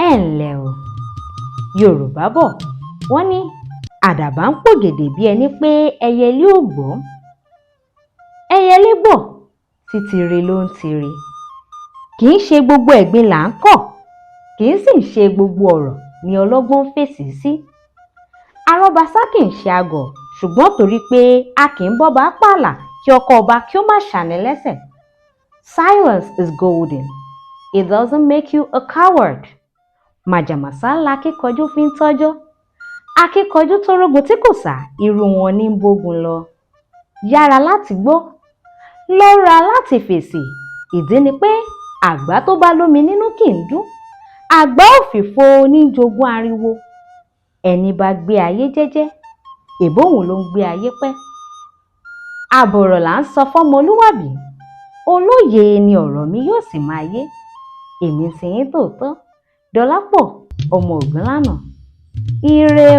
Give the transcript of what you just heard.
ẹ ǹlẹ́ o. Yorùbá bọ̀ wọ́n ní àdàbà ń pògèdè bí ẹni pé ẹyẹlé ò gbọ́. Ẹyẹlé bọ̀ títire ló ń tire. Kì í ṣe gbogbo ẹ̀gbin là ń kọ̀, kì í sì ṣe gbogbo ọ̀rọ̀ ni ọlọ́gbọ́n ń fèsì sí. Arọ́basá kì í ṣe agọ̀, ṣùgbọ́n torí pé a kì í bọ́ba pààlà kí ọkọ ọba kí ó má ṣàní lẹ́sẹ̀. Silence is golden. It doesn't make you a coward. Màjàmásá lakíkanjú fi ń tọ́jọ́. Akíkanjú tó rógun tí kò sá, irú wọn ní ń bógun lọ. Yára láti gbọ́, lọ́ra láti fèsì. Ìdí ni pé àgbá tó bá lómi nínú kì í dún. Àgbá òfìfo ní jogún ariwo. Ẹni bá gbé ayé jẹ́jẹ́, èbóhùn ló ń gbé ayé pẹ́. Àbọ̀rọ̀ là ń sọ fọ́mọlúwàbí. Olóye ni ọ̀rọ̀ mi yóò sì máa yé. Èmi sì yín tòótọ́, Dọlápọ̀ ọmọ Ògúnlànà. Ire.